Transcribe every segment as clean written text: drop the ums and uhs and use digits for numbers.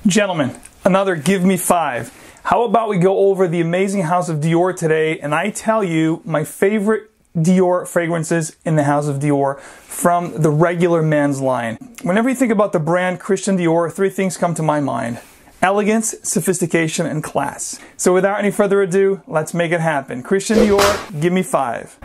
Gentlemen, another Give Me 5. How about we go over the amazing house of Dior today, and I tell you my favorite Dior fragrances in the house of Dior from the regular men's line. Whenever you think about the brand Christian Dior, three things come to my mind: elegance, sophistication, and class. So without any further ado, let's make it happen. Christian Dior, Give Me 5.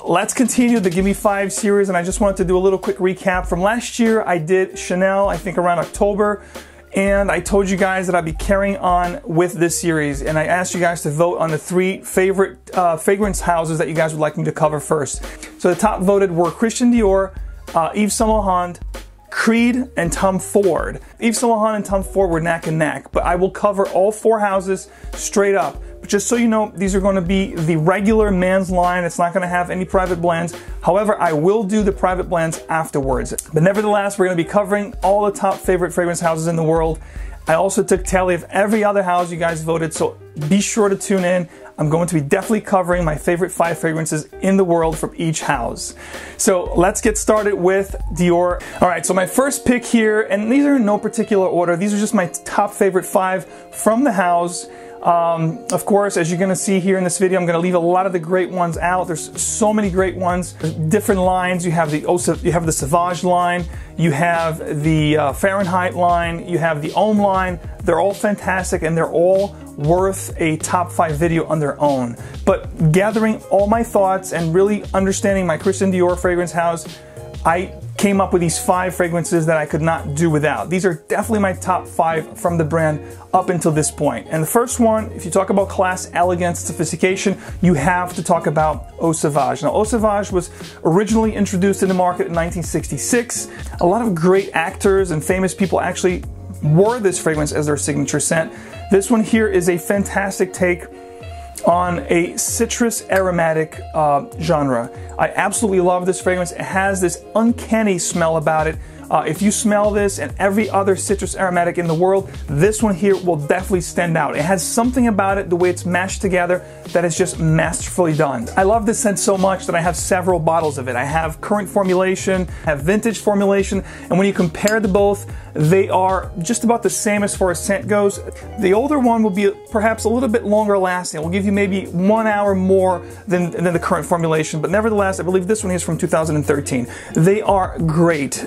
Let's continue the Give Me 5 series, and I just wanted to do a little quick recap. From last year, I did Chanel, I think around October, and I told you guys that I'd be carrying on with this series, and I asked you guys to vote on the three favorite fragrance houses that you guys would like me to cover first. So the top voted were Christian Dior, Yves Saint Laurent, Creed, and Tom Ford. Yves Saint Laurent and Tom Ford were neck and neck, but I will cover all four houses straight up. But just so you know, these are going to be the regular man's line. It's not going to have any private blends. However, I will do the private blends afterwards. But nevertheless, we're going to be covering all the top favorite fragrance houses in the world. I also took tally of every other house you guys voted, so be sure to tune in. I'm going to be definitely covering my favorite 5 fragrances in the world from each house. So let's get started with Dior. All right, so my first pick here, and these are in no particular order. These are just my top favorite 5 from the house. Of course, as you're going to see here in this video, I'm going to leave a lot of the great ones out. There's so many great ones. There's different lines. You have the Sauvage line. You have the Fahrenheit line. You have the Homme line. They're all fantastic, and they're all worth a top 5 video on their own. But gathering all my thoughts and really understanding my Christian Dior fragrance house, I came up with these 5 fragrances that I could not do without. These are definitely my top 5 from the brand up until this point. And the first one, if you talk about class, elegance, sophistication, you have to talk about Eau Sauvage. Now, Eau Sauvage was originally introduced in the market in 1966. A lot of great actors and famous people actually wore this fragrance as their signature scent. This one here is a fantastic take on a citrus aromatic genre. I absolutely love this fragrance. It has this uncanny smell about it. If you smell this and every other citrus aromatic in the world, this one here will definitely stand out. It has something about it, the way it's mashed together, that is just masterfully done. I love this scent so much that I have several bottles of it. I have current formulation, I have vintage formulation, and when you compare the both, they are just about the same as far as scent goes. The older one will be perhaps a little bit longer lasting. It will give you maybe 1 hour more than the current formulation, but nevertheless, I believe this one is from 2013. They are great.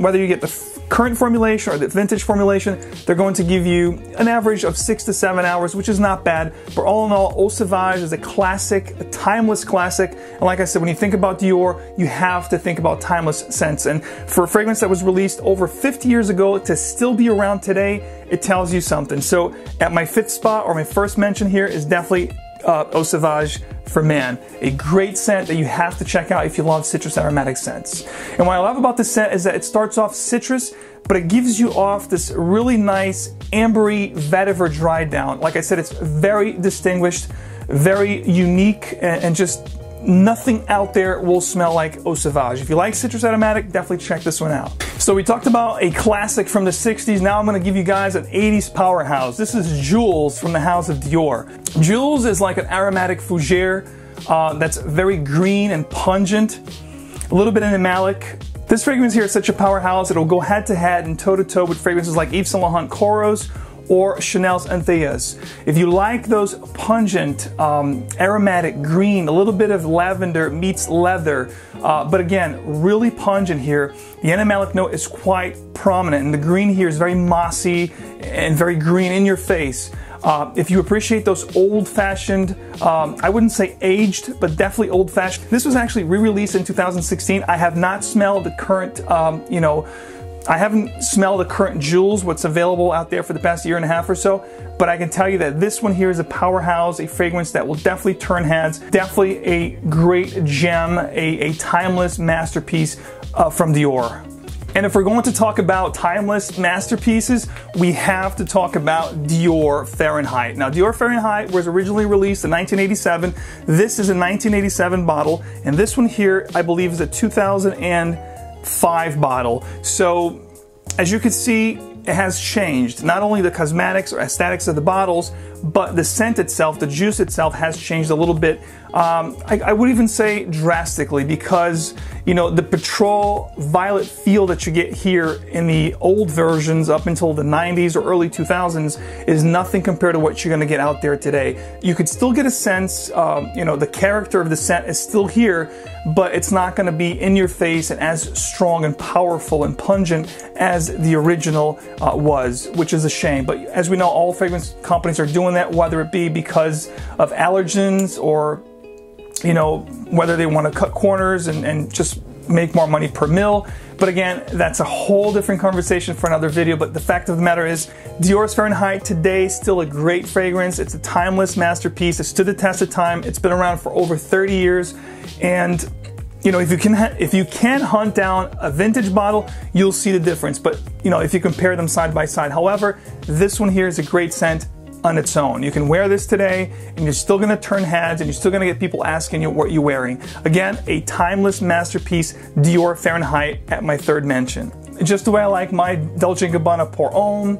Whether you get the current formulation or the vintage formulation, they're going to give you an average of 6 to 7 hours, which is not bad. But all in all, Eau Sauvage is a classic, a timeless classic. And like I said, when you think about Dior, you have to think about timeless scents. And for a fragrance that was released over 50 years ago to still be around today, it tells you something. So at my 5th spot, or my first mention here, is definitely Eau Sauvage for man. A great scent that you have to check out if you love citrus aromatic scents. And what I love about this scent is that it starts off citrus, but it gives you off this really nice ambery vetiver dry down. Like I said, it's very distinguished, very unique, and just nothing out there will smell like Eau Sauvage. If you like citrus aromatic, definitely check this one out. So we talked about a classic from the 60s. Now I'm going to give you guys an 80s powerhouse. This is Jules from the house of Dior. Jules is like an aromatic fougere that's very green and pungent, a little bit animalic. This fragrance here is such a powerhouse, it'll go head to head and toe to toe with fragrances like Yves Saint Laurent Coros or Chanel's Anthea. If you like those pungent, aromatic green, a little bit of lavender meets leather, but again, really pungent here. The animalic note is quite prominent, and the green here is very mossy and very green in your face. If you appreciate those old-fashioned, I wouldn't say aged, but definitely old-fashioned. This was actually re-released in 2016. I have not smelled the current, I haven't smelled the current Jules, what's available out there for the past year and a half or so, but I can tell you that this one here is a powerhouse, a fragrance that will definitely turn heads, definitely a great gem, a timeless masterpiece from Dior. And if we're going to talk about timeless masterpieces, we have to talk about Dior Fahrenheit. Now, Dior Fahrenheit was originally released in 1987. This is a 1987 bottle, and this one here, I believe, is a 2005 bottle. So, as you can see, it has changed. Not only the cosmetics or aesthetics of the bottles, but the scent itself, the juice itself has changed a little bit. I would even say drastically, because, you know, the petrol violet feel that you get here in the old versions up until the 90s or early 2000s is nothing compared to what you're going to get out there today. You could still get a sense, you know, the character of the scent is still here, but it's not going to be in your face and as strong and powerful and pungent as the original was, which is a shame. But as we know, all fragrance companies are doing that, whether it be because of allergens or, you know, whether they want to cut corners and just make more money per mil. But again, that's a whole different conversation for another video. But the fact of the matter is, Dior's Fahrenheit today is still a great fragrance. It's a timeless masterpiece. It stood the test of time. It's been around for over 30 years. And you know, if you can hunt down a vintage bottle, you'll see the difference. But you know, if you compare them side by side. However, this one here is a great scent on its own. You can wear this today and you're still going to turn heads and you're still going to get people asking you what you're wearing. Again, a timeless masterpiece, Dior Fahrenheit at my third mention. Just the way I like my Dolce & Gabbana Pour Homme,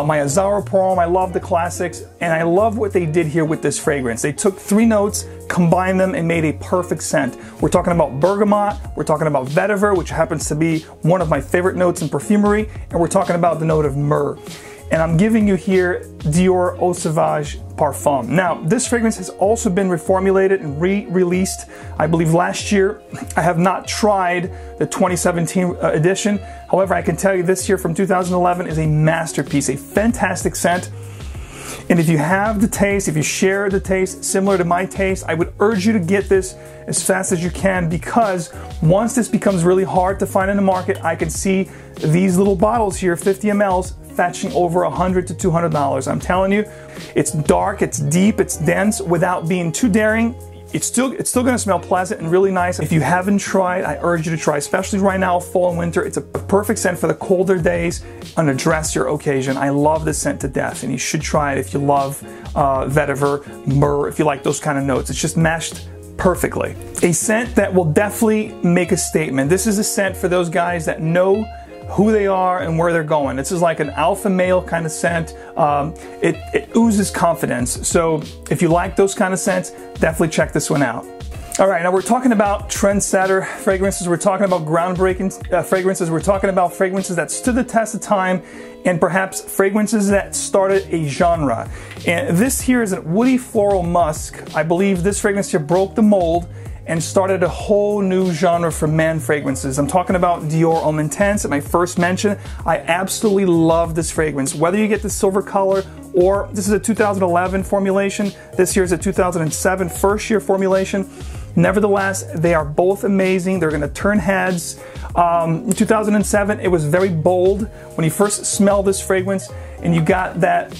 my Azzaro Pour Homme. I love the classics, and I love what they did here with this fragrance. They took 3 notes, combined them, and made a perfect scent. We're talking about bergamot, we're talking about vetiver, which happens to be one of my favorite notes in perfumery, and we're talking about the note of myrrh. And I'm giving you here Dior Eau Sauvage Parfum. Now, this fragrance has also been reformulated and re-released, I believe, last year. I have not tried the 2017 edition. However, I can tell you this here from 2011 is a masterpiece, a fantastic scent. And if you have the taste, if you share the taste similar to my taste, I would urge you to get this as fast as you can, because once this becomes really hard to find in the market, I can see these little bottles here, 50 mLs, fetching over $100 to $200. I'm telling you, it's dark, it's deep, it's dense, without being too daring. It's still going to smell pleasant and really nice. If you haven't tried, I urge you to try, especially right now, fall and winter. It's a perfect scent for the colder days on a dressier occasion. I love this scent to death, and you should try it if you love vetiver, myrrh, if you like those kind of notes. It's just meshed perfectly. A scent that will definitely make a statement. This is a scent for those guys that know who they are and where they're going. This is like an alpha male kind of scent. It oozes confidence. So if you like those kind of scents, definitely check this one out. All right, now we're talking about trendsetter fragrances. We're talking about groundbreaking fragrances. We're talking about fragrances that stood the test of time, and perhaps fragrances that started a genre. And this here is a woody floral musk. I believe this fragrance here broke the mold and started a whole new genre for men fragrances. I'm talking about Dior Homme Intense at my first mention. I absolutely love this fragrance. Whether you get the silver color, or this is a 2011 formulation, this here is a 2007 first year formulation. Nevertheless, they are both amazing. They're gonna turn heads. In 2007, it was very bold. When you first smell this fragrance and you got that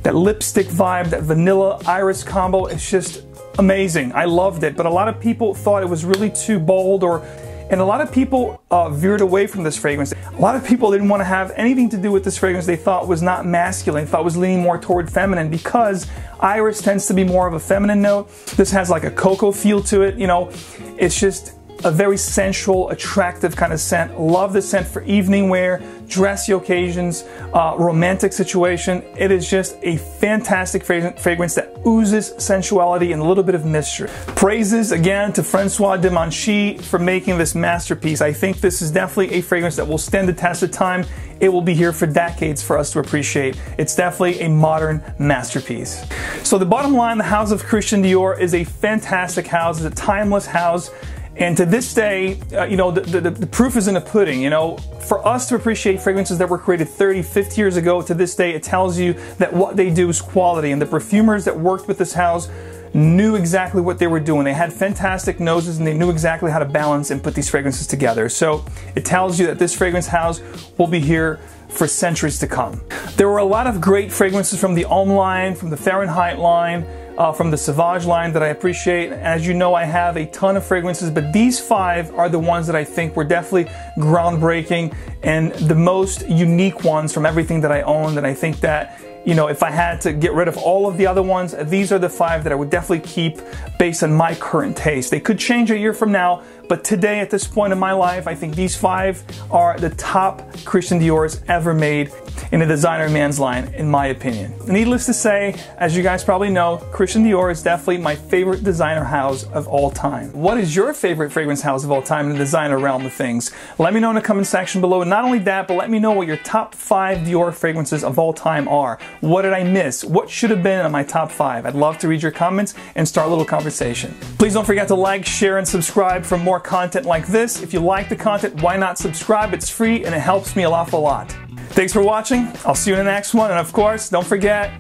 lipstick vibe, that vanilla iris combo, it's just amazing. I loved it, but a lot of people thought it was really too bold, and a lot of people veered away from this fragrance. A lot of people didn't want to have anything to do with this fragrance. They thought was not masculine, thought was leaning more toward feminine, because iris tends to be more of a feminine note. This has like a cocoa feel to it, you know. It's just a very sensual, attractive kind of scent. Love this scent for evening wear, dressy occasions, romantic situation. It is just a fantastic fragrance that oozes sensuality and a little bit of mystery. Praises again to Francois de Manchy for making this masterpiece. I think this is definitely a fragrance that will stand the test of time. It will be here for decades for us to appreciate. It's definitely a modern masterpiece. So the bottom line, the house of Christian Dior is a fantastic house. It's a timeless house. And to this day, you know, the proof is in the pudding. You know, for us to appreciate fragrances that were created 30, 50 years ago, to this day, it tells you that what they do is quality. And the perfumers that worked with this house knew exactly what they were doing. They had fantastic noses and they knew exactly how to balance and put these fragrances together. So it tells you that this fragrance house will be here for centuries to come. There were a lot of great fragrances from the Homme line, from the Fahrenheit line, from the Sauvage line that I appreciate. As you know, I have a ton of fragrances, but these 5 are the ones that I think were definitely groundbreaking and the most unique ones from everything that I own, that I think that you know, if I had to get rid of all of the other ones, these are the 5 that I would definitely keep based on my current taste. They could change a year from now, but today at this point in my life, I think these 5 are the top Christian Dior's ever made in a designer man's line, in my opinion. Needless to say, as you guys probably know, Christian Dior is definitely my favorite designer house of all time. What is your favorite fragrance house of all time in the designer realm of things? Let me know in the comment section below. And not only that, but let me know what your top 5 Dior fragrances of all time are. What did I miss? What should have been in my top 5? I'd love to read your comments and start a little conversation. Please don't forget to like, share, and subscribe for more content like this. If you like the content, why not subscribe? It's free and it helps me an awful lot. Thanks for watching. I'll see you in the next one. And of course, don't forget,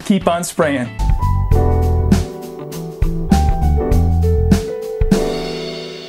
keep on spraying.